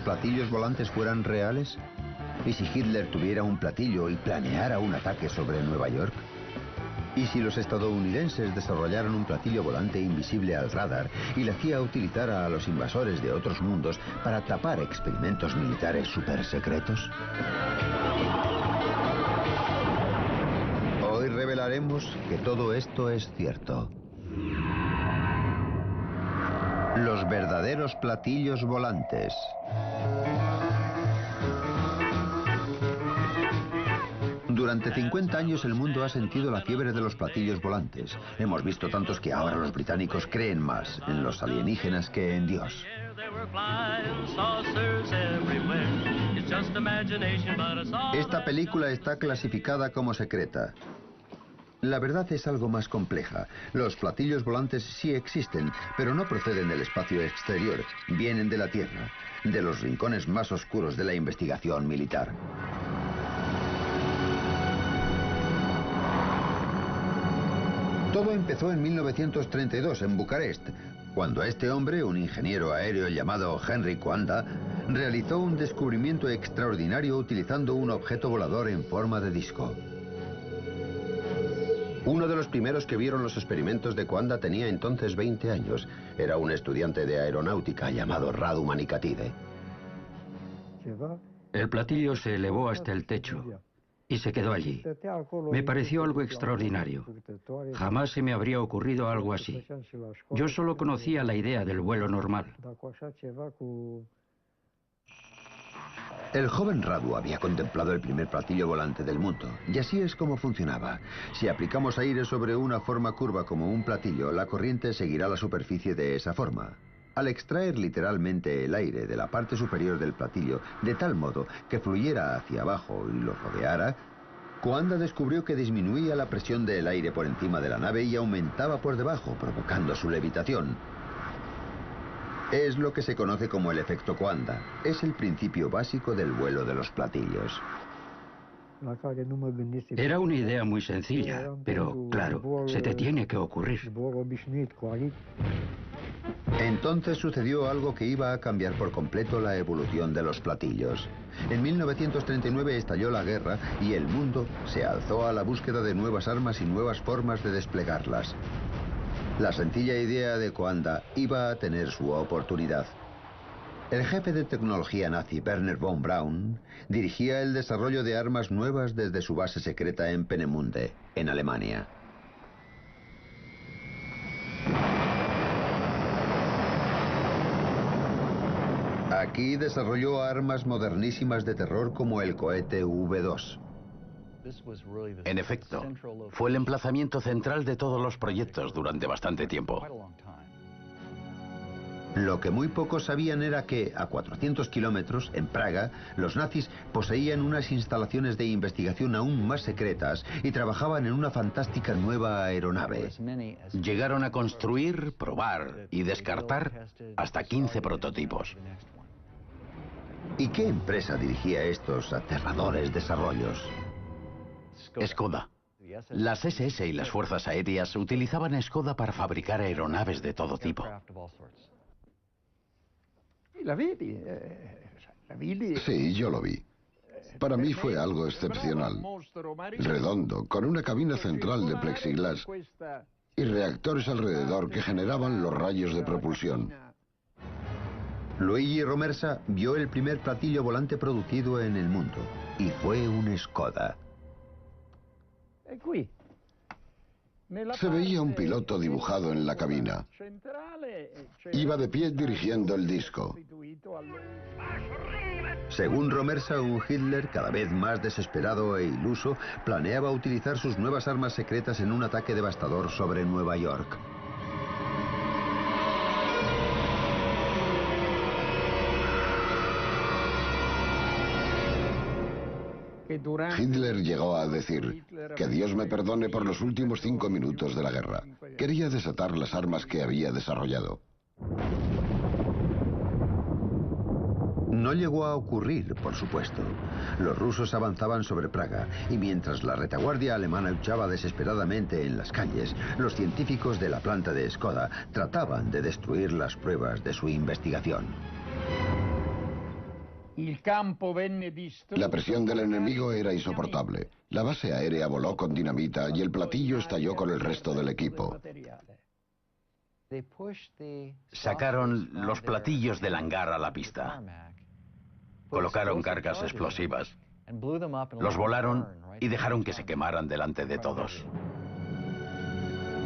platillos volantes fueran reales? ¿Y si Hitler tuviera un platillo y planeara un ataque sobre Nueva York? ¿Y si los estadounidenses desarrollaran un platillo volante invisible al radar y la CIA utilizara a los invasores de otros mundos para tapar experimentos militares supersecretos? Hoy revelaremos que todo esto es cierto. Los verdaderos platillos volantes. Durante 50 años el mundo ha sentido la fiebre de los platillos volantes. Hemos visto tantos que ahora los británicos creen más en los alienígenas que en Dios. Esta película está clasificada como secreta. La verdad es algo más compleja. Los platillos volantes sí existen, pero no proceden del espacio exterior. Vienen de la Tierra, de los rincones más oscuros de la investigación militar. Todo empezó en 1932 en Bucarest, cuando este hombre, un ingeniero aéreo llamado Henry Coanda, realizó un descubrimiento extraordinario utilizando un objeto volador en forma de disco. Uno de los primeros que vieron los experimentos de Coanda tenía entonces 20 años. Era un estudiante de aeronáutica llamado Radu Manikatide. El platillo se elevó hasta el techo y se quedó allí. Me pareció algo extraordinario. Jamás se me habría ocurrido algo así. Yo solo conocía la idea del vuelo normal. El joven Radu había contemplado el primer platillo volante del mundo, y así es como funcionaba. Si aplicamos aire sobre una forma curva como un platillo, la corriente seguirá la superficie de esa forma. Al extraer literalmente el aire de la parte superior del platillo, de tal modo que fluyera hacia abajo y lo rodeara, Coanda descubrió que disminuía la presión del aire por encima de la nave y aumentaba por debajo, provocando su levitación. Es lo que se conoce como el efecto Coanda. Es el principio básico del vuelo de los platillos. Era una idea muy sencilla, pero claro, se te tiene que ocurrir. Entonces sucedió algo que iba a cambiar por completo la evolución de los platillos. En 1939 estalló la guerra y el mundo se alzó a la búsqueda de nuevas armas y nuevas formas de desplegarlas. La sencilla idea de Coanda iba a tener su oportunidad. El jefe de tecnología nazi, Werner von Braun, dirigía el desarrollo de armas nuevas desde su base secreta en Peenemünde, en Alemania. Aquí desarrolló armas modernísimas de terror como el cohete V2. En efecto, fue el emplazamiento central de todos los proyectos durante bastante tiempo. Lo que muy pocos sabían era que, a 400 kilómetros, en Praga, los nazis poseían unas instalaciones de investigación aún más secretas y trabajaban en una fantástica nueva aeronave. Llegaron a construir, probar y descartar hasta 15 prototipos. ¿Y qué empresa dirigía estos aterradores desarrollos? Skoda. Las SS y las fuerzas aéreas utilizaban Skoda para fabricar aeronaves de todo tipo. Sí, yo lo vi. Para mí fue algo excepcional. Redondo, con una cabina central de plexiglas y reactores alrededor que generaban los rayos de propulsión. Luigi Romersa vio el primer platillo volante producido en el mundo, y fue un Skoda. Se veía un piloto dibujado en la cabina. Iba de pie dirigiendo el disco. Según Romersa, un Hitler cada vez más desesperado e iluso planeaba utilizar sus nuevas armas secretas en un ataque devastador sobre Nueva York. Hitler llegó a decir que Dios me perdone por los últimos 5 minutos de la guerra. Quería desatar las armas que había desarrollado. No llegó a ocurrir, por supuesto. Los rusos avanzaban sobre Praga y mientras la retaguardia alemana luchaba desesperadamente en las calles, los científicos de la planta de Skoda trataban de destruir las pruebas de su investigación. La presión del enemigo era insoportable. La base aérea voló con dinamita y el platillo estalló con el resto del equipo. Sacaron los platillos del hangar a la pista. Colocaron cargas explosivas. Los volaron y dejaron que se quemaran delante de todos.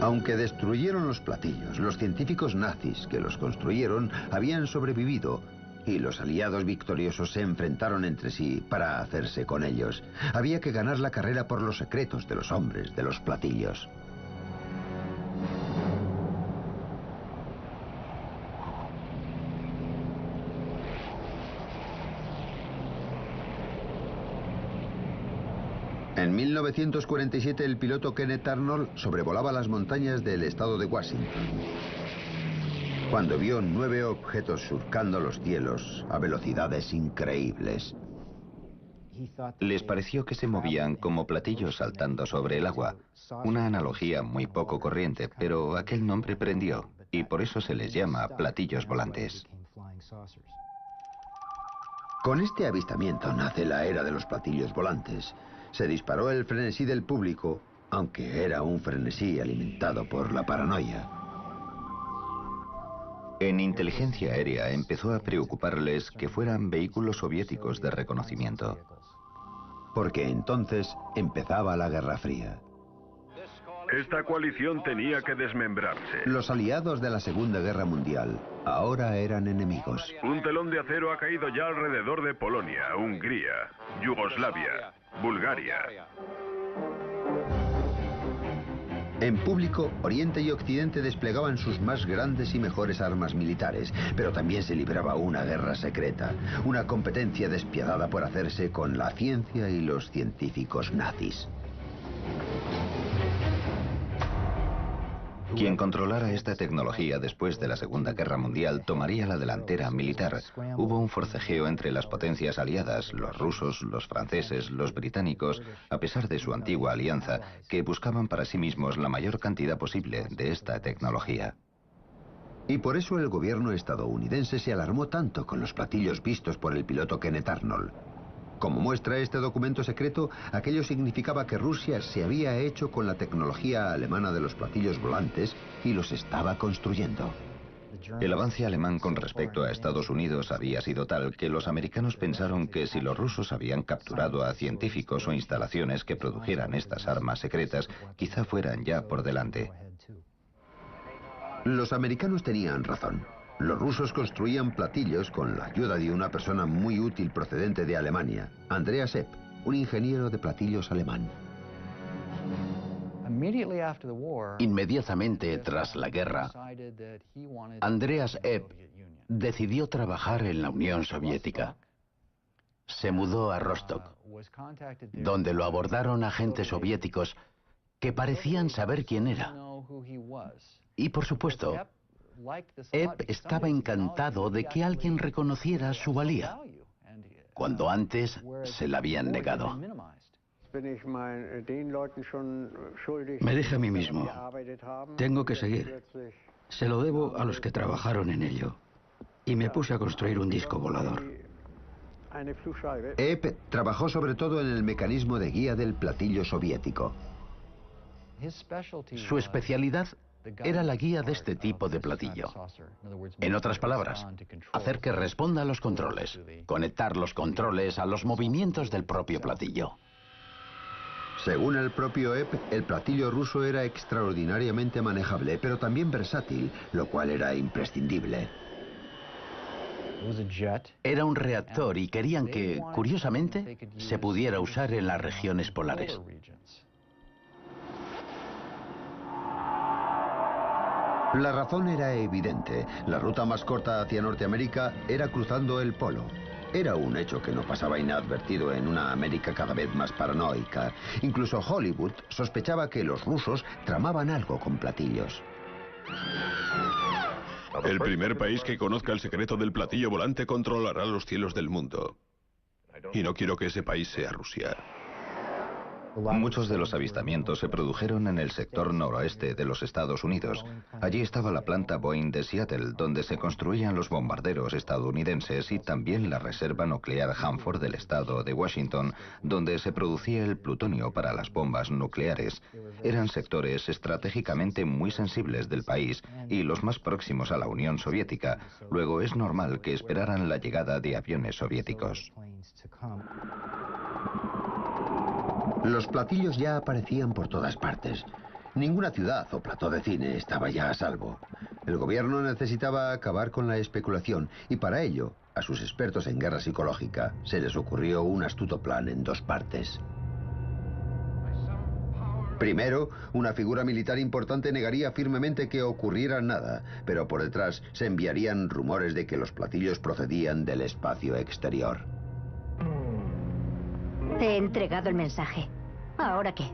Aunque destruyeron los platillos, los científicos nazis que los construyeron habían sobrevivido y los aliados victoriosos se enfrentaron entre sí para hacerse con ellos. Había que ganar la carrera por los secretos de los hombres de los platillos. En 1947 el piloto Kenneth Arnold sobrevolaba las montañas del estado de Washington, cuando vio 9 objetos surcando los cielos a velocidades increíbles. Les pareció que se movían como platillos saltando sobre el agua. Una analogía muy poco corriente, pero aquel nombre prendió y por eso se les llama platillos volantes. Con este avistamiento nace la era de los platillos volantes. Se disparó el frenesí del público, aunque era un frenesí alimentado por la paranoia. En inteligencia aérea empezó a preocuparles que fueran vehículos soviéticos de reconocimiento. Porque entonces empezaba la Guerra Fría. Esta coalición tenía que desmembrarse. Los aliados de la Segunda Guerra Mundial ahora eran enemigos. Un telón de acero ha caído ya alrededor de Polonia, Hungría, Yugoslavia, Bulgaria. En público, Oriente y Occidente desplegaban sus más grandes y mejores armas militares, pero también se libraba una guerra secreta, una competencia despiadada por hacerse con la ciencia y los científicos nazis. Quien controlara esta tecnología después de la Segunda Guerra Mundial tomaría la delantera militar. Hubo un forcejeo entre las potencias aliadas, los rusos, los franceses, los británicos, a pesar de su antigua alianza, que buscaban para sí mismos la mayor cantidad posible de esta tecnología. Y por eso el gobierno estadounidense se alarmó tanto con los platillos vistos por el piloto Kenneth Arnold. Como muestra este documento secreto, aquello significaba que Rusia se había hecho con la tecnología alemana de los platillos volantes y los estaba construyendo. El avance alemán con respecto a Estados Unidos había sido tal que los americanos pensaron que si los rusos habían capturado a científicos o instalaciones que produjeran estas armas secretas, quizá fueran ya por delante. Los americanos tenían razón. Los rusos construían platillos con la ayuda de una persona muy útil procedente de Alemania, Andreas Epp, un ingeniero de platillos alemán. Inmediatamente tras la guerra, Andreas Epp decidió trabajar en la Unión Soviética. Se mudó a Rostock, donde lo abordaron agentes soviéticos que parecían saber quién era. Y por supuesto, Epp estaba encantado de que alguien reconociera su valía, cuando antes se la habían negado. Me dije a mí mismo, tengo que seguir. Se lo debo a los que trabajaron en ello. Y me puse a construir un disco volador. Epp trabajó sobre todo en el mecanismo de guía del platillo soviético. Su especialidad era la guía de este tipo de platillo. En otras palabras, hacer que responda a los controles, conectar los controles a los movimientos del propio platillo. Según el propio Epp, el platillo ruso era extraordinariamente manejable, pero también versátil, lo cual era imprescindible. Era un reactor y querían que, curiosamente, se pudiera usar en las regiones polares. La razón era evidente. La ruta más corta hacia Norteamérica era cruzando el polo. Era un hecho que no pasaba inadvertido en una América cada vez más paranoica. Incluso Hollywood sospechaba que los rusos tramaban algo con platillos. El primer país que conozca el secreto del platillo volante controlará los cielos del mundo. Y no quiero que ese país sea Rusia. Muchos de los avistamientos se produjeron en el sector noroeste de los Estados Unidos. Allí estaba la planta Boeing de Seattle, donde se construían los bombarderos estadounidenses, y también la reserva nuclear Hanford del estado de Washington, donde se producía el plutonio para las bombas nucleares. Eran sectores estratégicamente muy sensibles del país y los más próximos a la Unión Soviética. Luego es normal que esperaran la llegada de aviones soviéticos. Los platillos ya aparecían por todas partes. Ninguna ciudad o plató de cine estaba ya a salvo. El gobierno necesitaba acabar con la especulación y para ello, a sus expertos en guerra psicológica, se les ocurrió un astuto plan en dos partes. Primero, una figura militar importante negaría firmemente que ocurriera nada, pero por detrás se enviarían rumores de que los platillos procedían del espacio exterior. Te he entregado el mensaje. ¿Ahora qué?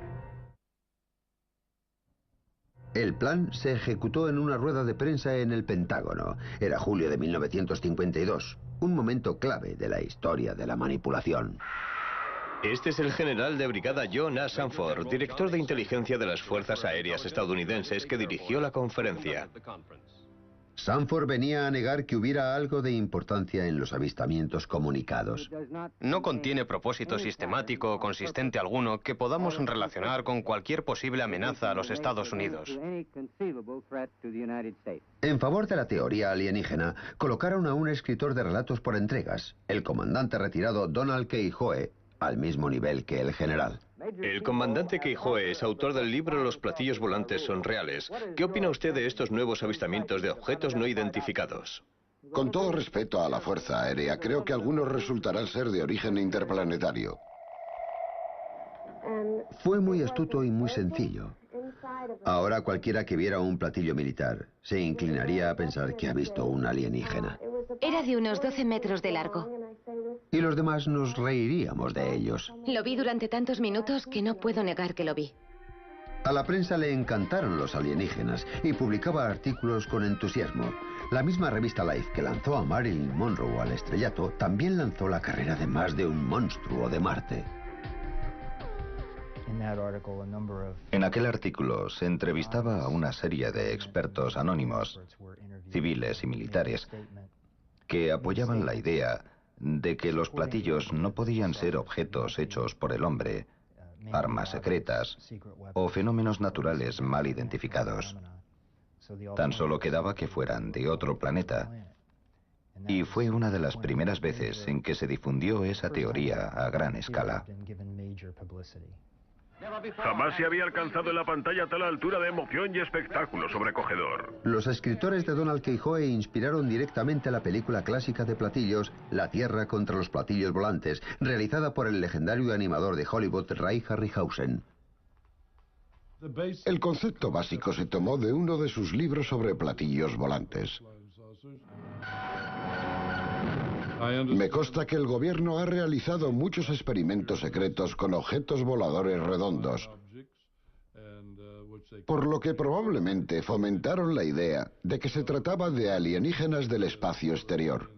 El plan se ejecutó en una rueda de prensa en el Pentágono. Era julio de 1952, un momento clave de la historia de la manipulación. Este es el general de brigada John A. Sanford, director de inteligencia de las Fuerzas Aéreas estadounidenses, que dirigió la conferencia. Sanford venía a negar que hubiera algo de importancia en los avistamientos comunicados. No contiene propósito sistemático o consistente alguno que podamos relacionar con cualquier posible amenaza a los Estados Unidos. En favor de la teoría alienígena, colocaron a un escritor de relatos por entregas, el comandante retirado Donald Keyhoe, al mismo nivel que el general. El comandante Keyhoe es autor del libro Los platillos volantes son reales. ¿Qué opina usted de estos nuevos avistamientos de objetos no identificados? Con todo respeto a la Fuerza Aérea, creo que algunos resultarán ser de origen interplanetario. Fue muy astuto y muy sencillo. Ahora cualquiera que viera un platillo militar se inclinaría a pensar que ha visto un alienígena. Era de unos 12 metros de largo. Y los demás nos reiríamos de ellos. Lo vi durante tantos minutos que no puedo negar que lo vi. A la prensa le encantaron los alienígenas y publicaba artículos con entusiasmo. La misma revista Life que lanzó a Marilyn Monroe al estrellato también lanzó la carrera de más de un monstruo de Marte. En aquel artículo se entrevistaba a una serie de expertos anónimos, civiles y militares, que apoyaban la idea de que los platillos no podían ser objetos hechos por el hombre, armas secretas o fenómenos naturales mal identificados. Tan solo quedaba que fueran de otro planeta. Y fue una de las primeras veces en que se difundió esa teoría a gran escala. Jamás se había alcanzado en la pantalla tal altura de emoción y espectáculo sobrecogedor. Los escritores de Donald Keyhoe inspiraron directamente la película clásica de platillos, La Tierra contra los platillos volantes, realizada por el legendario animador de Hollywood, Ray Harryhausen. El concepto básico se tomó de uno de sus libros sobre platillos volantes. Me consta que el gobierno ha realizado muchos experimentos secretos con objetos voladores redondos, por lo que probablemente fomentaron la idea de que se trataba de alienígenas del espacio exterior.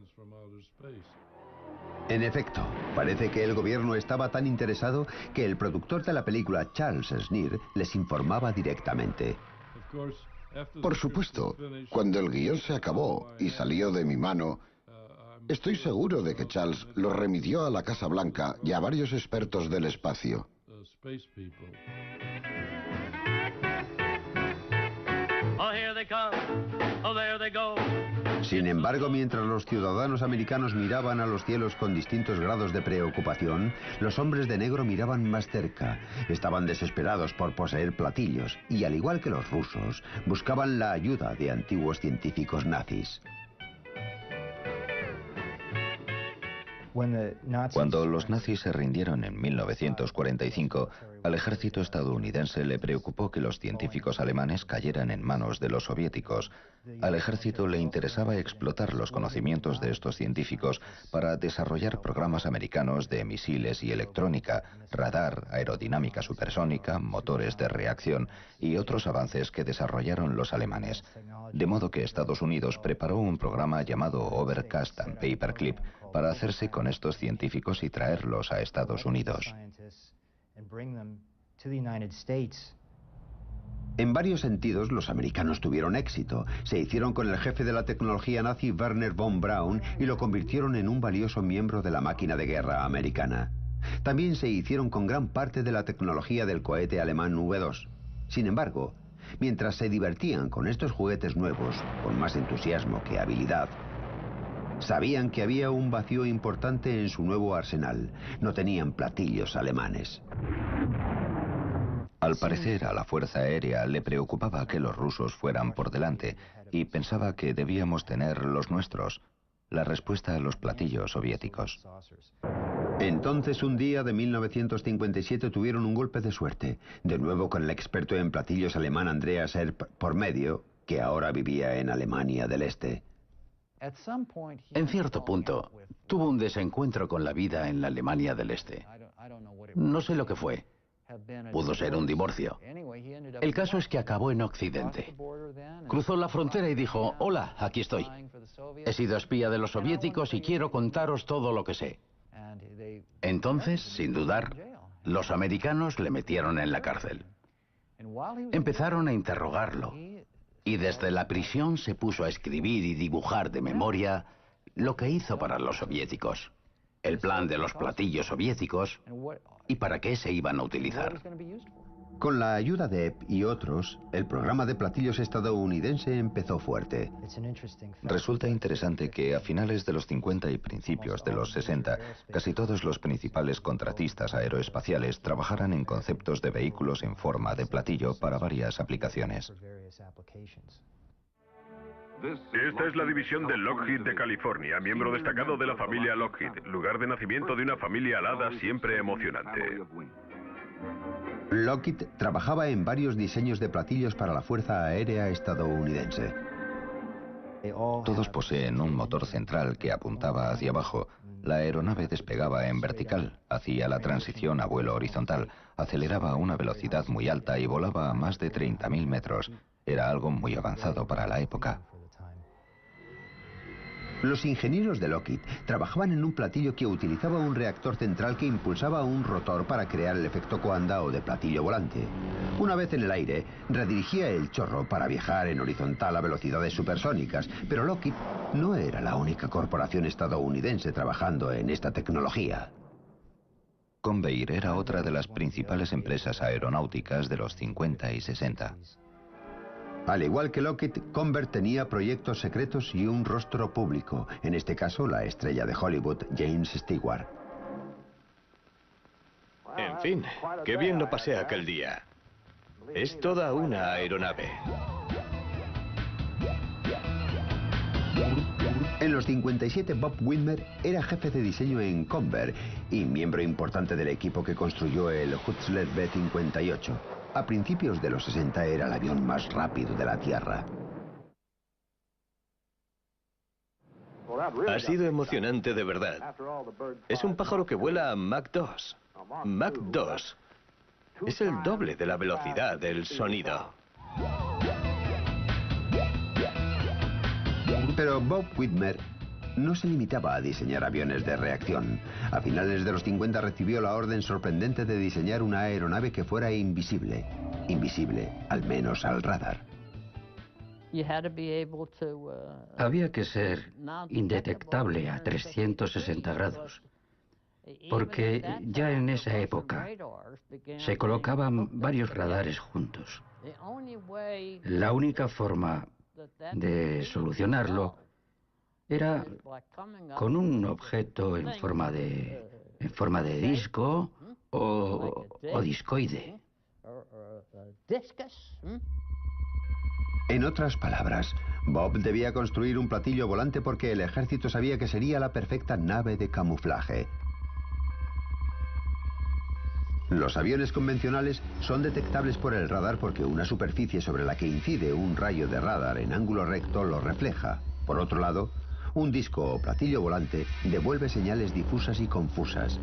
En efecto, parece que el gobierno estaba tan interesado que el productor de la película, Charles Sneer, les informaba directamente. Por supuesto, cuando el guión se acabó y salió de mi mano, estoy seguro de que Charles lo remitió a la Casa Blanca y a varios expertos del espacio. Sin embargo, mientras los ciudadanos americanos miraban a los cielos con distintos grados de preocupación, los hombres de negro miraban más cerca. Estaban desesperados por poseer platillos y, al igual que los rusos, buscaban la ayuda de antiguos científicos nazis. Cuando los nazis se rindieron en 1945, al ejército estadounidense le preocupó que los científicos alemanes cayeran en manos de los soviéticos. Al ejército le interesaba explotar los conocimientos de estos científicos para desarrollar programas americanos de misiles y electrónica, radar, aerodinámica supersónica, motores de reacción y otros avances que desarrollaron los alemanes. De modo que Estados Unidos preparó un programa llamado Overcast and Paperclip para hacerse con estos científicos y traerlos a Estados Unidos. En varios sentidos, los americanos tuvieron éxito. Se hicieron con el jefe de la tecnología nazi, Wernher von Braun, y lo convirtieron en un valioso miembro de la máquina de guerra americana. También se hicieron con gran parte de la tecnología del cohete alemán V2. Sin embargo, mientras se divertían con estos juguetes nuevos, con más entusiasmo que habilidad, sabían que había un vacío importante en su nuevo arsenal. No tenían platillos alemanes. Al parecer, a la Fuerza Aérea le preocupaba que los rusos fueran por delante y pensaba que debíamos tener los nuestros, la respuesta a los platillos soviéticos. Entonces, un día de 1957 tuvieron un golpe de suerte, de nuevo con el experto en platillos alemán Andreas Erb por medio, que ahora vivía en Alemania del Este. En cierto punto, tuvo un desencuentro con la vida en la Alemania del Este. No sé lo que fue. Pudo ser un divorcio. El caso es que acabó en Occidente. Cruzó la frontera y dijo: hola, aquí estoy. He sido espía de los soviéticos y quiero contaros todo lo que sé. Entonces, sin dudar, los americanos le metieron en la cárcel. Empezaron a interrogarlo y desde la prisión se puso a escribir y dibujar de memoria lo que hizo para los soviéticos, el plan de los platillos soviéticos y para qué se iban a utilizar. Con la ayuda de Epp y otros, el programa de platillos estadounidense empezó fuerte. Resulta interesante que a finales de los 50 y principios de los 60, casi todos los principales contratistas aeroespaciales trabajaran en conceptos de vehículos en forma de platillo para varias aplicaciones. Esta es la división de Lockheed de California, miembro destacado de la familia Lockheed, lugar de nacimiento de una familia alada siempre emocionante. Lockheed trabajaba en varios diseños de platillos para la Fuerza Aérea estadounidense. Todos poseen un motor central que apuntaba hacia abajo. La aeronave despegaba en vertical, hacía la transición a vuelo horizontal, aceleraba a una velocidad muy alta y volaba a más de 30.000 metros. Era algo muy avanzado para la época. Los ingenieros de Lockheed trabajaban en un platillo que utilizaba un reactor central que impulsaba un rotor para crear el efecto coanda o de platillo volante. Una vez en el aire, redirigía el chorro para viajar en horizontal a velocidades supersónicas, pero Lockheed no era la única corporación estadounidense trabajando en esta tecnología. Convair era otra de las principales empresas aeronáuticas de los 50 y 60. Al igual que Lockheed, Convair tenía proyectos secretos y un rostro público, en este caso la estrella de Hollywood, James Stewart. En fin, qué bien lo pasé aquel día. Es toda una aeronave. En los 57, Bob Whitmer era jefe de diseño en Convair y miembro importante del equipo que construyó el Hutzler B-58. A principios de los 60 era el avión más rápido de la Tierra. Ha sido emocionante de verdad. Es un pájaro que vuela a Mach 2. Mach 2 es el doble de la velocidad del sonido. Pero Bob Whitmer no se limitaba a diseñar aviones de reacción. A finales de los 50 recibió la orden sorprendente de diseñar una aeronave que fuera invisible. Invisible, al menos al radar. Había que ser indetectable a 360 grados, porque ya en esa época se colocaban varios radares juntos. La única forma de solucionarlo era con un objeto en forma de disco o discoide. En otras palabras, Bob debía construir un platillo volante porque el ejército sabía que sería la perfecta nave de camuflaje. Los aviones convencionales son detectables por el radar porque una superficie sobre la que incide un rayo de radar en ángulo recto lo refleja. Por otro lado, un disco o platillo volante devuelve señales difusas y confusas.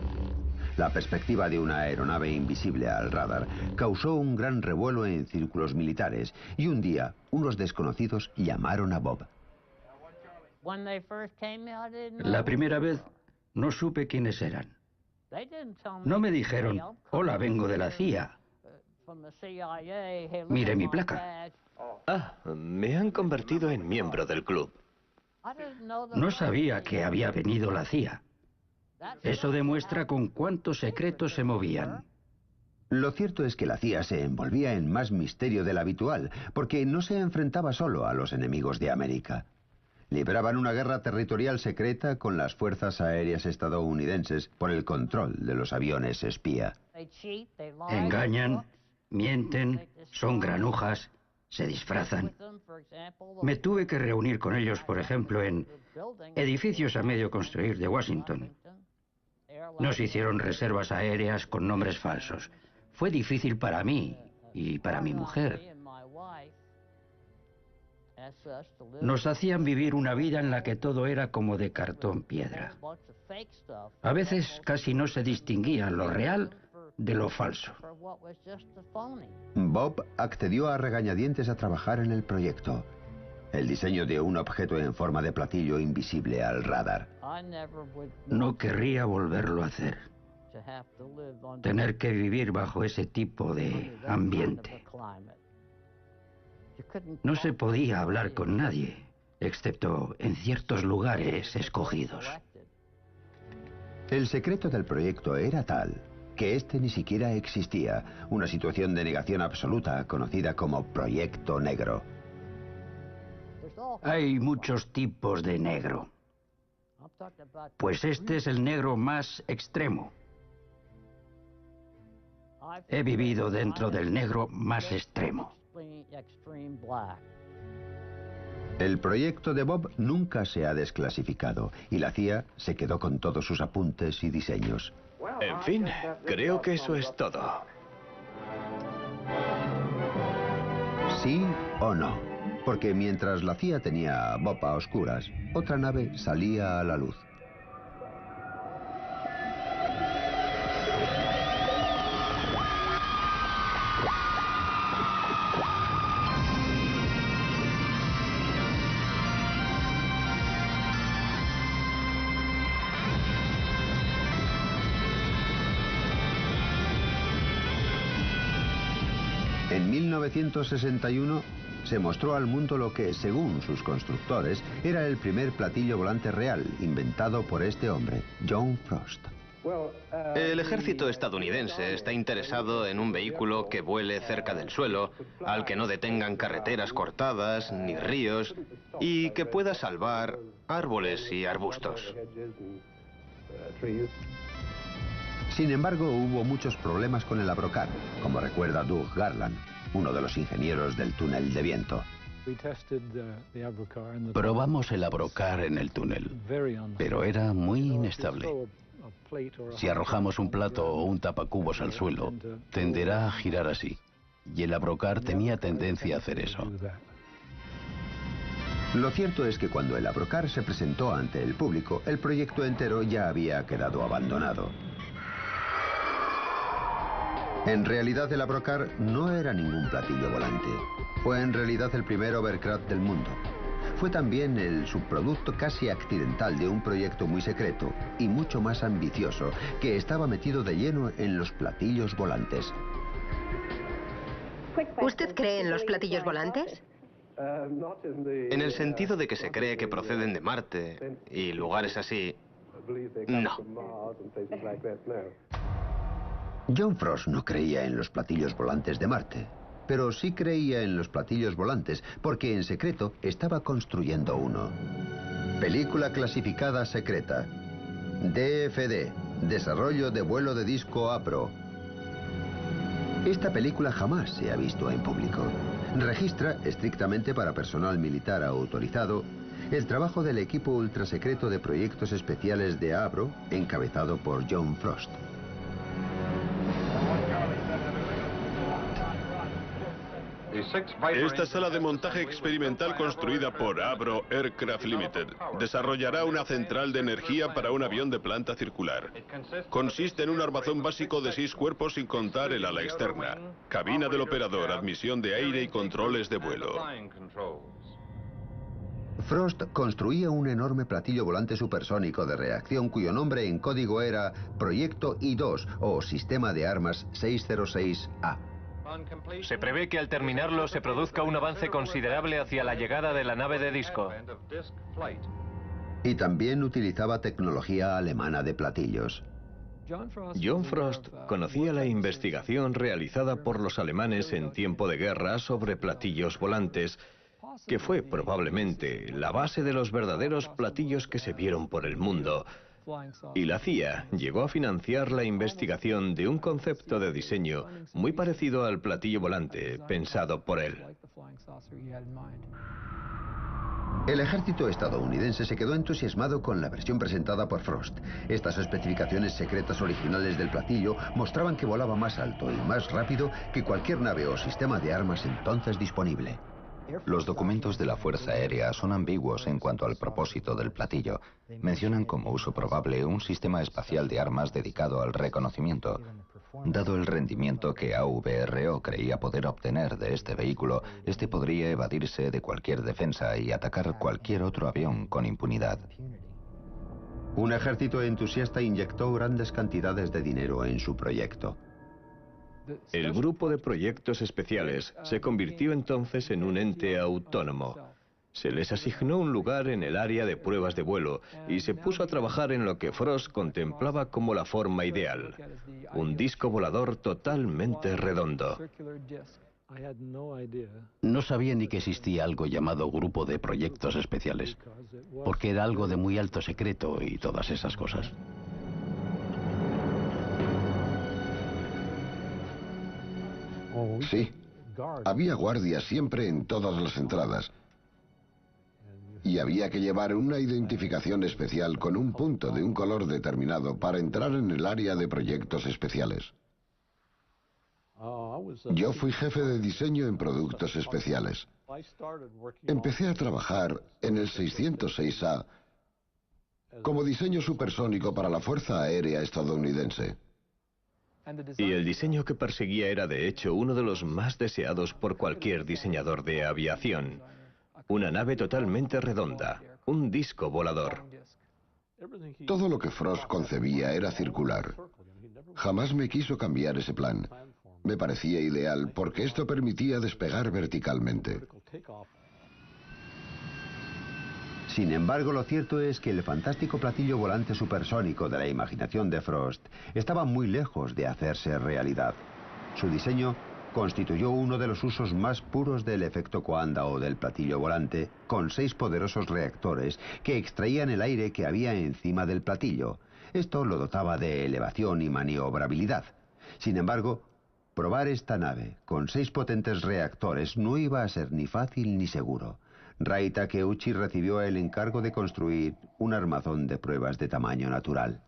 La perspectiva de una aeronave invisible al radar causó un gran revuelo en círculos militares y un día unos desconocidos llamaron a Bob. La primera vez no supe quiénes eran. No me dijeron, hola, vengo de la CIA. Mire mi placa. Ah, me han convertido en miembro del club. No sabía que había venido la CIA. Eso demuestra con cuántos secretos se movían. Lo cierto es que la CIA se envolvía en más misterio del habitual, porque no se enfrentaba solo a los enemigos de América. Libraban una guerra territorial secreta con las fuerzas aéreas estadounidenses por el control de los aviones espía. Engañan, mienten, son granujas, se disfrazan. Me tuve que reunir con ellos, por ejemplo, en edificios a medio construir de Washington. Nos hicieron reservas aéreas con nombres falsos. Fue difícil para mí y para mi mujer. Nos hacían vivir una vida en la que todo era como de cartón piedra. A veces casi no se distinguía lo real de lo falso. Bob accedió a regañadientes a trabajar en el proyecto. El diseño de un objeto en forma de platillo invisible al radar. No querría volverlo a hacer. Tener que vivir bajo ese tipo de ambiente. No se podía hablar con nadie, excepto en ciertos lugares escogidos. El secreto del proyecto era tal que este ni siquiera existía, una situación de negación absoluta conocida como Proyecto Negro. Hay muchos tipos de negro. Pues este es el negro más extremo. He vivido dentro del negro más extremo. El proyecto de Bob nunca se ha desclasificado y la CIA se quedó con todos sus apuntes y diseños. En fin, creo que eso es todo. ¿Sí o no? Porque mientras la CIA tenía a Bob a oscuras, otra nave salía a la luz. En 1961 se mostró al mundo lo que, según sus constructores, era el primer platillo volante real inventado por este hombre, John Frost. El ejército estadounidense está interesado en un vehículo que vuele cerca del suelo, al que no detengan carreteras cortadas ni ríos y que pueda salvar árboles y arbustos. Sin embargo, hubo muchos problemas con el Abrocar, como recuerda Doug Garland, uno de los ingenieros del túnel de viento. Probamos el Abrocar en el túnel, pero era muy inestable. Si arrojamos un plato o un tapacubos al suelo, tenderá a girar así, y el Abrocar tenía tendencia a hacer eso. Lo cierto es que cuando el Abrocar se presentó ante el público, el proyecto entero ya había quedado abandonado. En realidad el Abrocar no era ningún platillo volante. Fue en realidad el primer hovercraft del mundo. Fue también el subproducto casi accidental de un proyecto muy secreto y mucho más ambicioso que estaba metido de lleno en los platillos volantes. ¿Usted cree en los platillos volantes? En el sentido de que se cree que proceden de Marte y lugares así, no. John Frost no creía en los platillos volantes de Marte, pero sí creía en los platillos volantes porque en secreto estaba construyendo uno. Película clasificada secreta. DFD, desarrollo de vuelo de disco APRO. Esta película jamás se ha visto en público. Registra, estrictamente para personal militar autorizado, el trabajo del equipo ultrasecreto de proyectos especiales de APRO, encabezado por John Frost. Esta sala de montaje experimental construida por Avro Aircraft Limited desarrollará una central de energía para un avión de planta circular. Consiste en un armazón básico de 6 cuerpos sin contar el ala externa, cabina del operador, admisión de aire y controles de vuelo. Frost construía un enorme platillo volante supersónico de reacción cuyo nombre en código era Proyecto I-2 o Sistema de Armas 606A. Se prevé que al terminarlo se produzca un avance considerable hacia la llegada de la nave de disco. Y también utilizaba tecnología alemana de platillos. John Frost conocía la investigación realizada por los alemanes en tiempo de guerra sobre platillos volantes, que fue probablemente la base de los verdaderos platillos que se vieron por el mundo. Y la CIA llegó a financiar la investigación de un concepto de diseño muy parecido al platillo volante pensado por él. El ejército estadounidense se quedó entusiasmado con la versión presentada por Frost. Estas especificaciones secretas originales del platillo mostraban que volaba más alto y más rápido que cualquier nave o sistema de armas entonces disponible. Los documentos de la Fuerza Aérea son ambiguos en cuanto al propósito del platillo. Mencionan como uso probable un sistema espacial de armas dedicado al reconocimiento. Dado el rendimiento que AVRO creía poder obtener de este vehículo, este podría evadirse de cualquier defensa y atacar cualquier otro avión con impunidad. Un ejército entusiasta inyectó grandes cantidades de dinero en su proyecto. El grupo de proyectos especiales se convirtió entonces en un ente autónomo. Se les asignó un lugar en el área de pruebas de vuelo y se puso a trabajar en lo que Frost contemplaba como la forma ideal, un disco volador totalmente redondo. No sabía ni que existía algo llamado Grupo de Proyectos Especiales, porque era algo de muy alto secreto y todas esas cosas. Sí, había guardias siempre en todas las entradas. Y había que llevar una identificación especial con un punto de un color determinado para entrar en el área de proyectos especiales. Yo fui jefe de diseño en productos especiales. Empecé a trabajar en el 606A como diseño supersónico para la Fuerza Aérea estadounidense. Y el diseño que perseguía era de hecho uno de los más deseados por cualquier diseñador de aviación. Una nave totalmente redonda, un disco volador. Todo lo que Frost concebía era circular. Jamás me quiso cambiar ese plan. Me parecía ideal porque esto permitía despegar verticalmente. Sin embargo, lo cierto es que el fantástico platillo volante supersónico de la imaginación de Frost estaba muy lejos de hacerse realidad. Su diseño constituyó uno de los usos más puros del efecto Coanda o del platillo volante, con 6 poderosos reactores que extraían el aire que había encima del platillo. Esto lo dotaba de elevación y maniobrabilidad. Sin embargo, probar esta nave con 6 potentes reactores no iba a ser ni fácil ni seguro. Ray Takeuchi recibió el encargo de construir un armazón de pruebas de tamaño natural.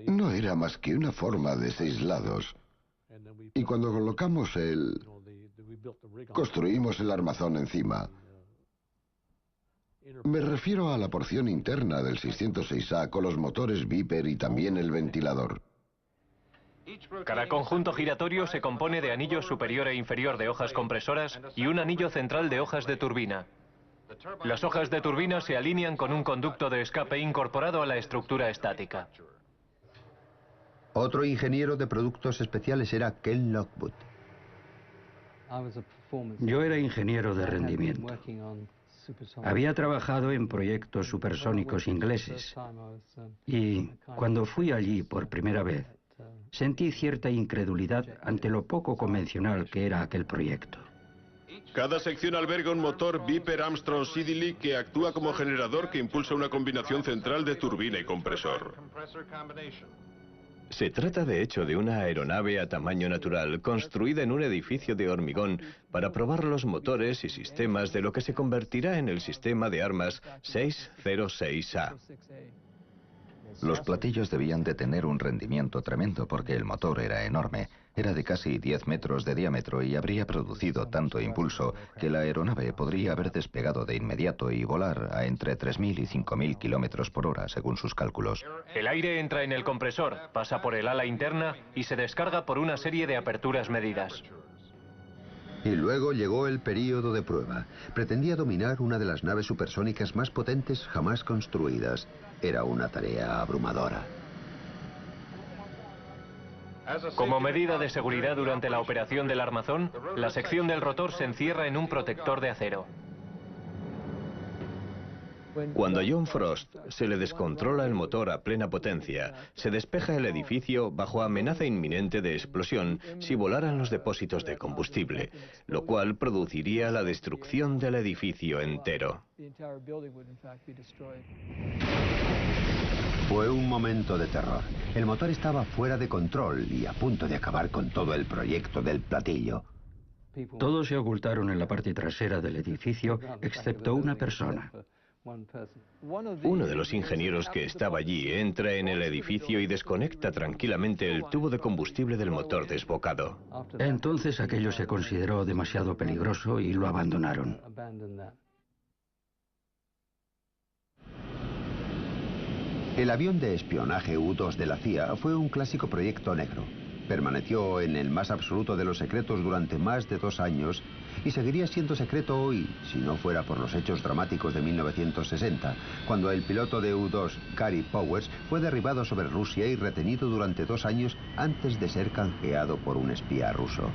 No era más que una forma de 6 lados. Y cuando colocamos construimos el armazón encima. Me refiero a la porción interna del 606A con los motores Viper y también el ventilador. Cada conjunto giratorio se compone de anillo superior e inferior de hojas compresoras y un anillo central de hojas de turbina. Las hojas de turbina se alinean con un conducto de escape incorporado a la estructura estática. Otro ingeniero de productos especiales era Ken Lockwood. Yo era ingeniero de rendimiento. Había trabajado en proyectos supersónicos ingleses y cuando fui allí por primera vez, sentí cierta incredulidad ante lo poco convencional que era aquel proyecto. Cada sección alberga un motor Viper Armstrong Siddeley que actúa como generador que impulsa una combinación central de turbina y compresor. Se trata de hecho de una aeronave a tamaño natural construida en un edificio de hormigón para probar los motores y sistemas de lo que se convertirá en el sistema de armas 606A. Los platillos debían de tener un rendimiento tremendo porque el motor era enorme. Era de casi 10 metros de diámetro y habría producido tanto impulso que la aeronave podría haber despegado de inmediato y volar a entre 3.000 y 5.000 kilómetros por hora, según sus cálculos. El aire entra en el compresor, pasa por el ala interna y se descarga por una serie de aperturas medidas. Y luego llegó el período de prueba. Pretendía dominar una de las naves supersónicas más potentes jamás construidas. Era una tarea abrumadora. Como medida de seguridad durante la operación del armazón, la sección del rotor se encierra en un protector de acero. Cuando a John Frost se le descontrola el motor a plena potencia, se despeja el edificio bajo amenaza inminente de explosión si volaran los depósitos de combustible, lo cual produciría la destrucción del edificio entero. Fue un momento de terror. El motor estaba fuera de control y a punto de acabar con todo el proyecto del platillo. Todos se ocultaron en la parte trasera del edificio, excepto una persona. Uno de los ingenieros que estaba allí entra en el edificio y desconecta tranquilamente el tubo de combustible del motor desbocado. Entonces aquello se consideró demasiado peligroso y lo abandonaron. El avión de espionaje U-2 de la CIA fue un clásico proyecto negro. Permaneció en el más absoluto de los secretos durante más de 2 años y seguiría siendo secreto hoy, si no fuera por los hechos dramáticos de 1960, cuando el piloto de U-2, Gary Powers, fue derribado sobre Rusia y retenido durante 2 años antes de ser canjeado por un espía ruso.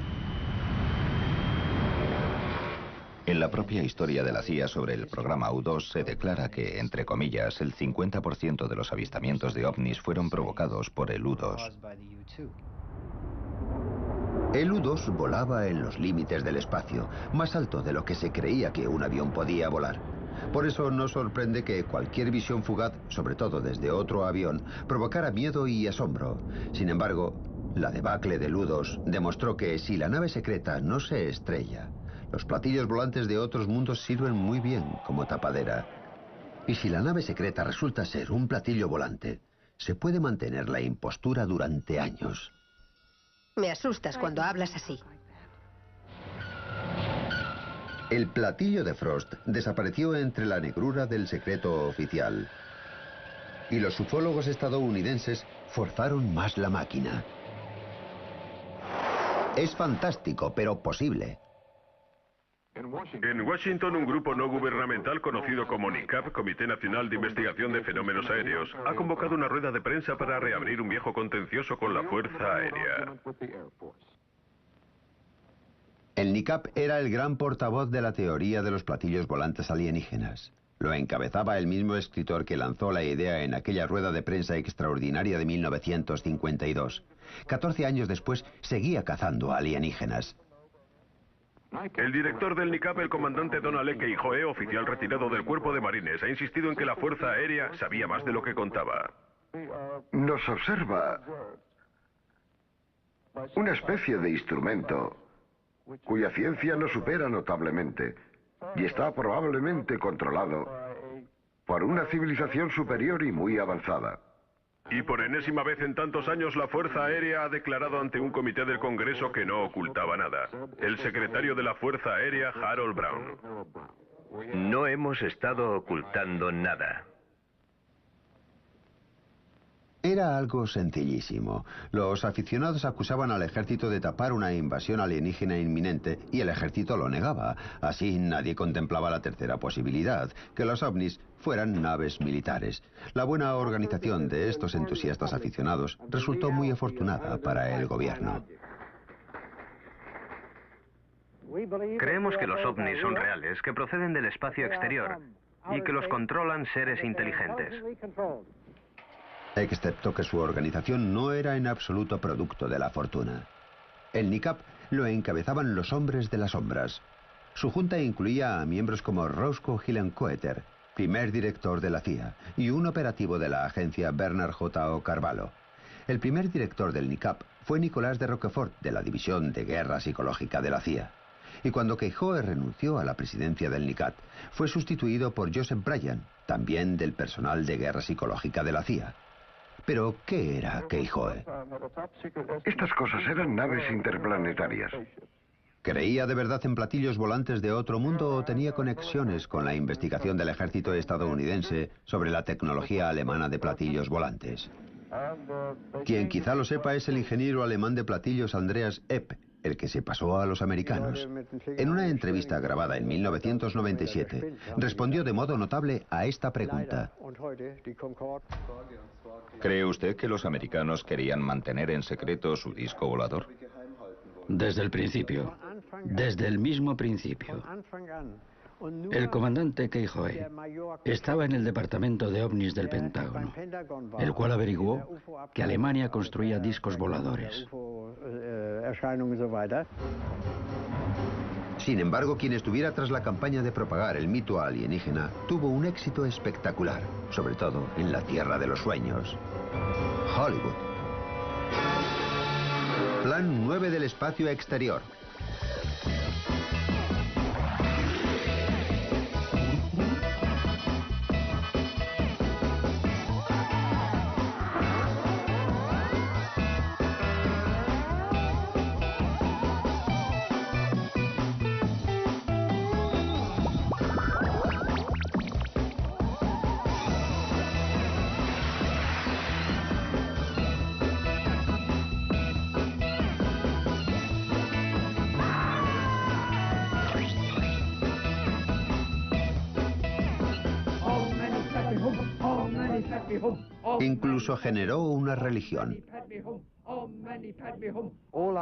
En la propia historia de la CIA sobre el programa U-2 se declara que, entre comillas, el 50% de los avistamientos de ovnis fueron provocados por el U-2. El U-2 volaba en los límites del espacio, más alto de lo que se creía que un avión podía volar. Por eso no sorprende que cualquier visión fugaz, sobre todo desde otro avión, provocara miedo y asombro. Sin embargo, la debacle del U-2 demostró que si la nave secreta no se estrella, los platillos volantes de otros mundos sirven muy bien como tapadera. Y si la nave secreta resulta ser un platillo volante, se puede mantener la impostura durante años. Me asustas cuando hablas así. El platillo de Frost desapareció entre la negrura del secreto oficial. Y los ufólogos estadounidenses forzaron más la máquina. Es fantástico, pero posible. En Washington, un grupo no gubernamental conocido como NICAP, Comité Nacional de Investigación de Fenómenos Aéreos, ha convocado una rueda de prensa para reabrir un viejo contencioso con la Fuerza Aérea. El NICAP era el gran portavoz de la teoría de los platillos volantes alienígenas. Lo encabezaba el mismo escritor que lanzó la idea en aquella rueda de prensa extraordinaria de 1952. 14 años después, seguía cazando alienígenas. El director del NICAP, el comandante Donald E. Keijoe, oficial retirado del Cuerpo de Marines, ha insistido en que la Fuerza Aérea sabía más de lo que contaba. Nos observa una especie de instrumento cuya ciencia nos supera notablemente y está probablemente controlado por una civilización superior y muy avanzada. Y por enésima vez en tantos años, la Fuerza Aérea ha declarado ante un comité del Congreso que no ocultaba nada. El secretario de la Fuerza Aérea, Harold Brown. No hemos estado ocultando nada. Era algo sencillísimo. Los aficionados acusaban al ejército de tapar una invasión alienígena inminente y el ejército lo negaba. Así nadie contemplaba la tercera posibilidad, que los ovnis fueran naves militares. La buena organización de estos entusiastas aficionados resultó muy afortunada para el gobierno. Creemos que los ovnis son reales, que proceden del espacio exterior y que los controlan seres inteligentes. Excepto que su organización no era en absoluto producto de la fortuna. El NICAP lo encabezaban los hombres de las sombras. Su junta incluía a miembros como Roscoe Hillenkoetter, primer director de la CIA, y un operativo de la agencia Bernard J. O'Carvalho. El primer director del NICAP fue Nicolás de Roquefort, de la División de Guerra Psicológica de la CIA. Y cuando Keijoe renunció a la presidencia del NICAP, fue sustituido por Joseph Bryan, también del personal de Guerra Psicológica de la CIA. Pero, ¿qué era Keijoe? Estas cosas eran naves interplanetarias. ¿Creía de verdad en platillos volantes de otro mundo o tenía conexiones con la investigación del ejército estadounidense sobre la tecnología alemana de platillos volantes? Quien quizá lo sepa es el ingeniero alemán de platillos Andreas Epp, el que se pasó a los americanos. En una entrevista grabada en 1997, respondió de modo notable a esta pregunta. ¿Cree usted que los americanos querían mantener en secreto su disco volador? Desde el principio. Desde el mismo principio. El comandante Keijoe estaba en el departamento de ovnis del Pentágono, el cual averiguó que Alemania construía discos voladores. Sin embargo, quien estuviera tras la campaña de propagar el mito alienígena tuvo un éxito espectacular, sobre todo en la Tierra de los Sueños. Hollywood. Plan 9 del espacio exterior. Incluso generó una religión.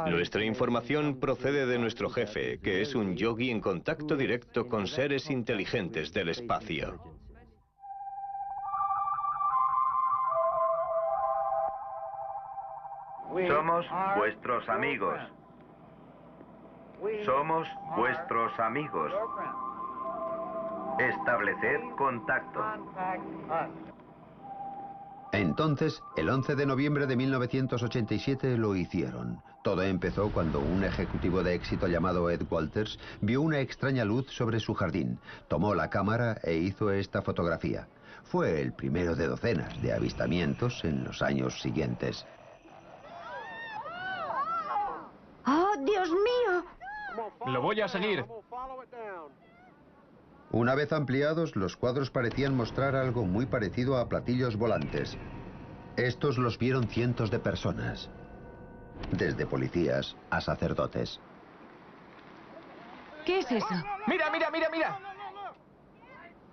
Nuestra información procede de nuestro jefe, que es un yogi en contacto directo con seres inteligentes del espacio. Somos vuestros amigos. Somos vuestros amigos. Estableced contacto. Entonces, el 11 de noviembre de 1987 lo hicieron. Todo empezó cuando un ejecutivo de éxito llamado Ed Walters vio una extraña luz sobre su jardín, tomó la cámara e hizo esta fotografía. Fue el primero de docenas de avistamientos en los años siguientes. ¡Oh, Dios mío! Lo voy a seguir. Una vez ampliados, los cuadros parecían mostrar algo muy parecido a platillos volantes. Estos los vieron cientos de personas, desde policías a sacerdotes. ¿Qué es eso? ¡Mira, mira, mira, mira!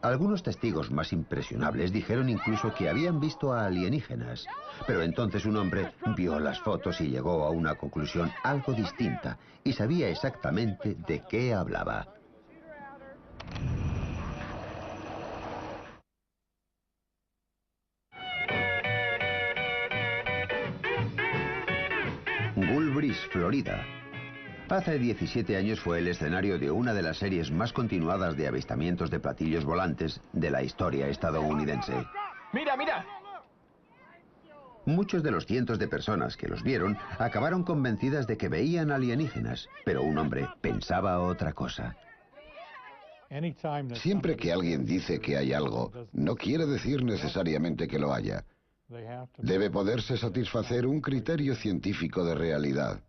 Algunos testigos más impresionables dijeron incluso que habían visto a alienígenas. Pero entonces un hombre vio las fotos y llegó a una conclusión algo distinta y sabía exactamente de qué hablaba. Gulbris, Florida. Hace 17 años fue el escenario de una de las series más continuadas de avistamientos de platillos volantes de la historia estadounidense. ¡Mira, mira! Muchos de los cientos de personas que los vieron acabaron convencidas de que veían alienígenas, pero un hombre pensaba otra cosa. Siempre que alguien dice que hay algo, no quiere decir necesariamente que lo haya. Debe poderse satisfacer un criterio científico de realidad.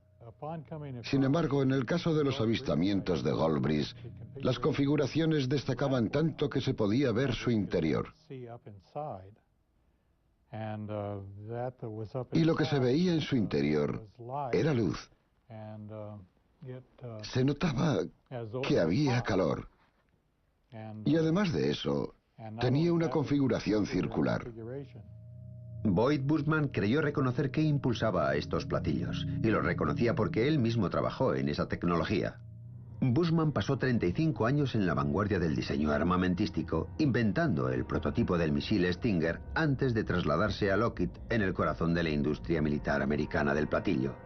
Sin embargo, en el caso de los avistamientos de Gulbris, las configuraciones destacaban tanto que se podía ver su interior. Y lo que se veía en su interior era luz. Se notaba que había calor. Y además de eso, tenía una configuración circular. Boyd Bushman creyó reconocer qué impulsaba a estos platillos, y lo reconocía porque él mismo trabajó en esa tecnología. Bushman pasó 35 años en la vanguardia del diseño armamentístico, inventando el prototipo del misil Stinger antes de trasladarse a Lockheed, en el corazón de la industria militar americana del platillo.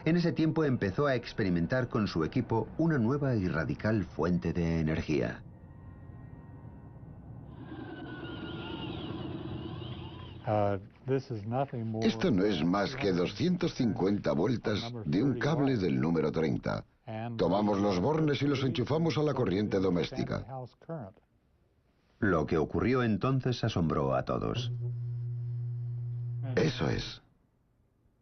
En ese tiempo empezó a experimentar con su equipo una nueva y radical fuente de energía. Esto no es más que 250 vueltas de un cable del número 30. Tomamos los bornes y los enchufamos a la corriente doméstica. Lo que ocurrió entonces asombró a todos. Eso es.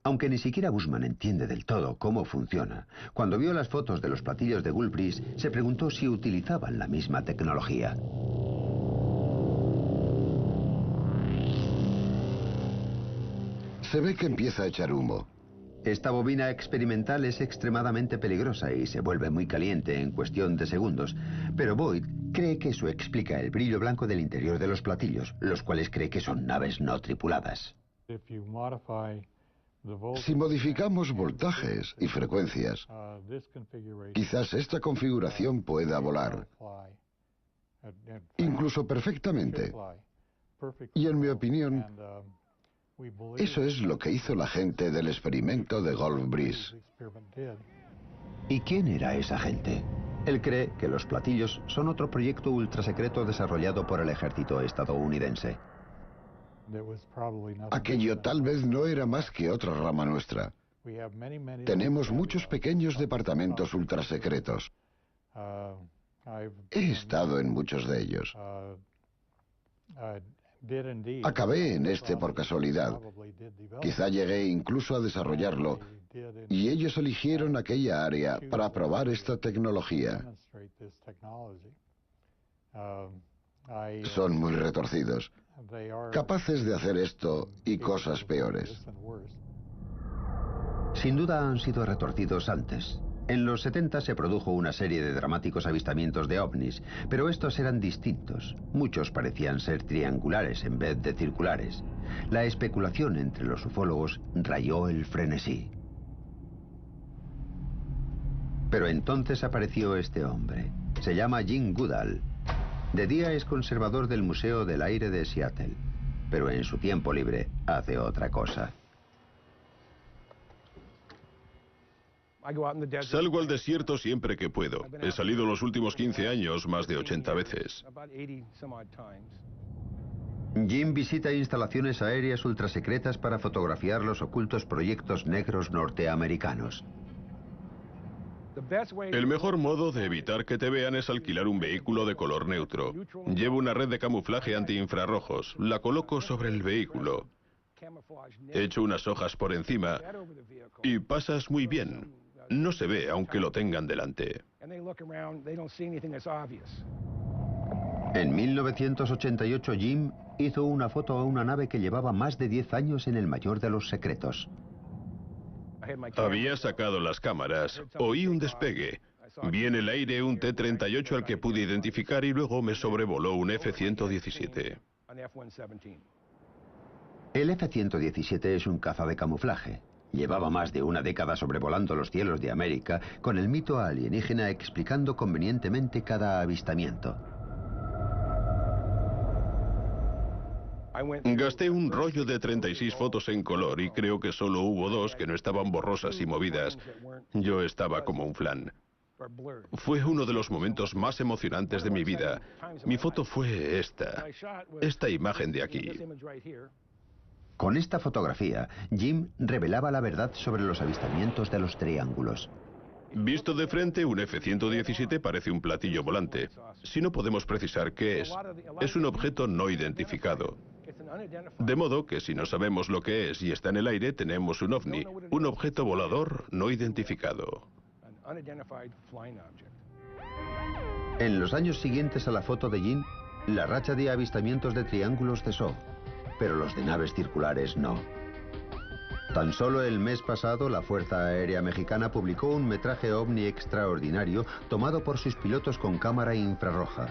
Aunque ni siquiera Bushman entiende del todo cómo funciona, cuando vio las fotos de los platillos de Gulbris, se preguntó si utilizaban la misma tecnología. Se ve que empieza a echar humo. Esta bobina experimental es extremadamente peligrosa y se vuelve muy caliente en cuestión de segundos, pero Boyd cree que eso explica el brillo blanco del interior de los platillos, los cuales cree que son naves no tripuladas. Si modificamos voltajes y frecuencias, quizás esta configuración pueda volar, incluso perfectamente. Y en mi opinión, eso es lo que hizo la gente del experimento de Gulf Breeze. ¿Y quién era esa gente? Él cree que los platillos son otro proyecto ultrasecreto desarrollado por el ejército estadounidense. Aquello tal vez no era más que otra rama nuestra. Tenemos muchos pequeños departamentos ultrasecretos. He estado en muchos de ellos. Acabé en este por casualidad. Quizá llegué incluso a desarrollarlo, y ellos eligieron aquella área para probar esta tecnología. Son muy retorcidos, capaces de hacer esto y cosas peores. Sin duda han sido retorcidos antes. En los 70 se produjo una serie de dramáticos avistamientos de ovnis, pero estos eran distintos. Muchos parecían ser triangulares en vez de circulares. La especulación entre los ufólogos rayó el frenesí. Pero entonces apareció este hombre. Se llama Jim Goodall. De día es conservador del Museo del Aire de Seattle, pero en su tiempo libre hace otra cosa. Salgo al desierto siempre que puedo. He salido los últimos 15 años más de 80 veces. Jim visita instalaciones aéreas ultrasecretas para fotografiar los ocultos proyectos negros norteamericanos. El mejor modo de evitar que te vean es alquilar un vehículo de color neutro. Llevo una red de camuflaje antiinfrarrojos. La coloco sobre el vehículo. Echo unas hojas por encima y pasas muy bien. No se ve aunque lo tengan delante. En 1988 Jim hizo una foto a una nave que llevaba más de 10 años en el mayor de los secretos. Había sacado las cámaras, oí un despegue. Vi en el aire un T-38 al que pude identificar y luego me sobrevoló un F-117. El F-117 es un caza de camuflaje. Llevaba más de una década sobrevolando los cielos de América con el mito alienígena explicando convenientemente cada avistamiento. Gasté un rollo de 36 fotos en color y creo que solo hubo 2 que no estaban borrosas y movidas. Yo estaba como un flan. Fue uno de los momentos más emocionantes de mi vida. Mi foto fue esta imagen de aquí. Con esta fotografía, Jim revelaba la verdad sobre los avistamientos de los triángulos. Visto de frente, un F-117 parece un platillo volante. Si no podemos precisar qué es un objeto no identificado. De modo que si no sabemos lo que es y está en el aire, tenemos un ovni, un objeto volador no identificado. En los años siguientes a la foto de Jim, la racha de avistamientos de triángulos cesó, pero los de naves circulares no. Tan solo el mes pasado, la Fuerza Aérea Mexicana publicó un metraje ovni extraordinario tomado por sus pilotos con cámara infrarroja.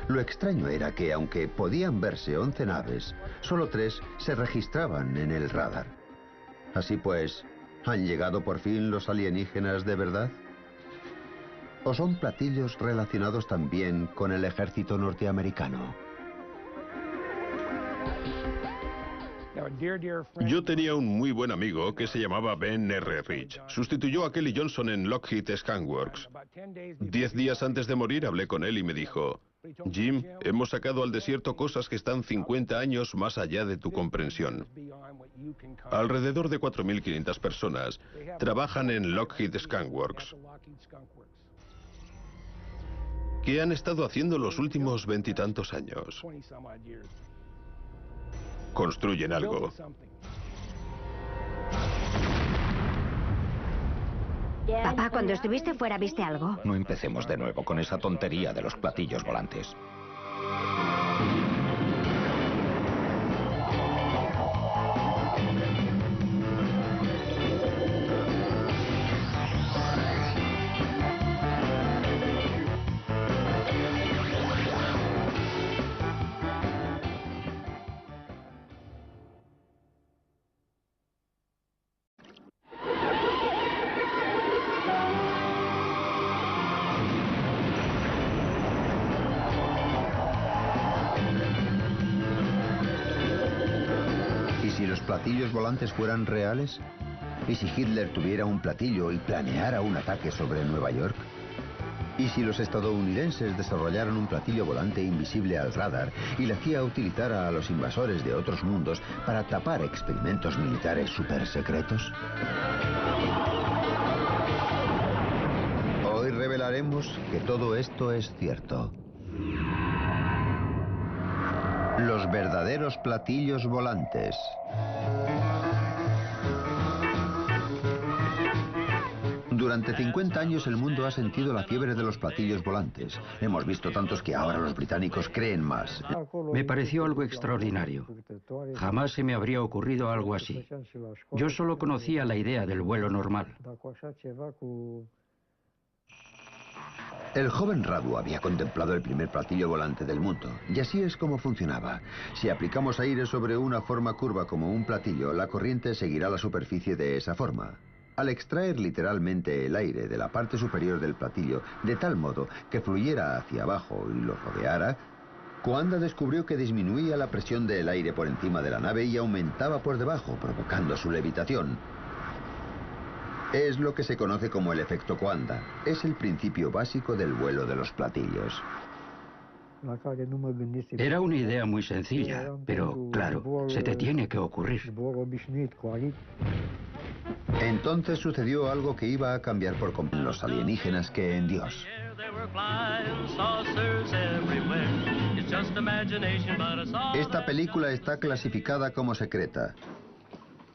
Lo extraño era que, aunque podían verse 11 naves, solo 3 se registraban en el radar. Así pues, ¿han llegado por fin los alienígenas de verdad? ¿O son platillos relacionados también con el ejército norteamericano? Yo tenía un muy buen amigo que se llamaba Ben R. Rich. Sustituyó a Kelly Johnson en Lockheed Skunk-Works. 10 días antes de morir hablé con él y me dijo: Jim, hemos sacado al desierto cosas que están 50 años más allá de tu comprensión. Alrededor de 4.500 personas trabajan en Lockheed Skunk-Works. ¿Qué han estado haciendo los últimos 20 y tantos años? Construyen algo. Papá, cuando estuviste fuera, ¿viste algo? No empecemos de nuevo con esa tontería de los platillos volantes. platillos volantes fueran reales? ¿Y si Hitler tuviera un platillo y planeara un ataque sobre Nueva York? ¿Y si los estadounidenses desarrollaran un platillo volante invisible al radar y la CIA utilizara a los invasores de otros mundos para tapar experimentos militares supersecretos? Hoy revelaremos que todo esto es cierto. Los verdaderos platillos volantes. Durante 50 años el mundo ha sentido la fiebre de los platillos volantes. Hemos visto tantos que ahora los británicos creen más. Me pareció algo extraordinario. Jamás se me habría ocurrido algo así. Yo solo conocía la idea del vuelo normal. El joven Radu había contemplado el primer platillo volante del mundo, y así es como funcionaba. Si aplicamos aire sobre una forma curva como un platillo, la corriente seguirá la superficie de esa forma. Al extraer literalmente el aire de la parte superior del platillo, de tal modo que fluyera hacia abajo y lo rodeara, Coanda descubrió que disminuía la presión del aire por encima de la nave y aumentaba por debajo, provocando su levitación. Es lo que se conoce como el efecto Coanda. Es el principio básico del vuelo de los platillos. Era una idea muy sencilla, pero claro, se te tiene que ocurrir. Entonces sucedió algo que iba a cambiar por completo en los alienígenas que en Dios. Esta película está clasificada como secreta.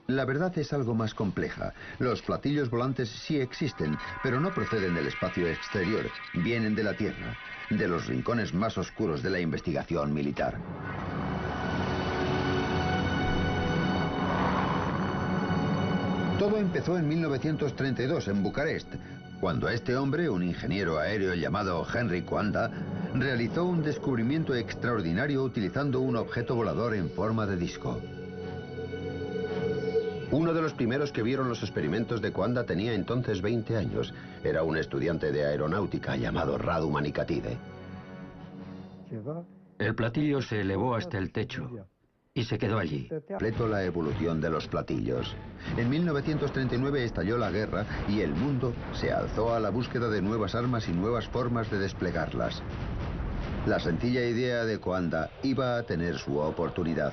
La verdad es algo más compleja. Los platillos volantes sí existen, pero no proceden del espacio exterior. Vienen de la Tierra, de los rincones más oscuros de la investigación militar. Todo empezó en 1932 en Bucarest, cuando este hombre, un ingeniero aéreo llamado Henry Coanda, realizó un descubrimiento extraordinario utilizando un objeto volador en forma de disco. Uno de los primeros que vieron los experimentos de Coanda tenía entonces 20 años. Era un estudiante de aeronáutica llamado Radu Manikatide. El platillo se elevó hasta el techo y se quedó allí. Completó la evolución de los platillos. En 1939 estalló la guerra y el mundo se alzó a la búsqueda de nuevas armas y nuevas formas de desplegarlas. La sencilla idea de Coanda iba a tener su oportunidad.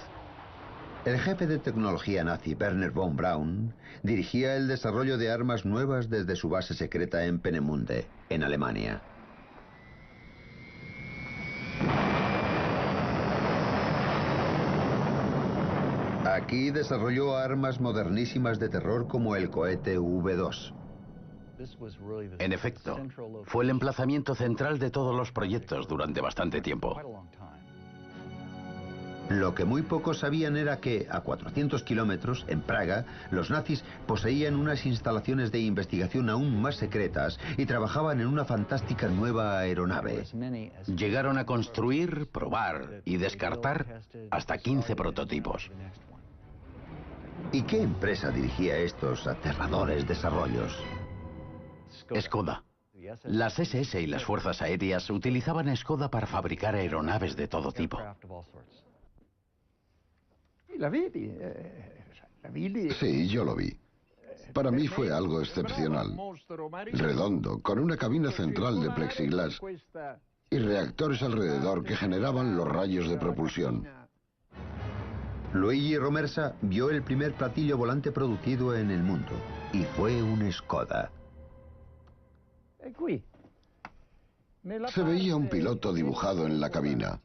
El jefe de tecnología nazi, Werner von Braun, dirigía el desarrollo de armas nuevas desde su base secreta en Peenemünde, en Alemania. Aquí desarrolló armas modernísimas de terror como el cohete V2. En efecto, fue el emplazamiento central de todos los proyectos durante bastante tiempo. Lo que muy pocos sabían era que, a 400 kilómetros, en Praga, los nazis poseían unas instalaciones de investigación aún más secretas y trabajaban en una fantástica nueva aeronave. Llegaron a construir, probar y descartar hasta 15 prototipos. ¿Y qué empresa dirigía estos aterradores desarrollos? Skoda. Las SS y las fuerzas aéreas utilizaban Skoda para fabricar aeronaves de todo tipo. Sí, yo lo vi. Para mí fue algo excepcional. Redondo, con una cabina central de plexiglas y reactores alrededor que generaban los rayos de propulsión. Luigi Romersa vio el primer platillo volante producido en el mundo, y fue un Skoda. Se veía un piloto dibujado en la cabina.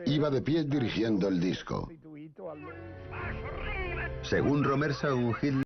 Iba de pie dirigiendo el disco. Según Romersa, un Hitler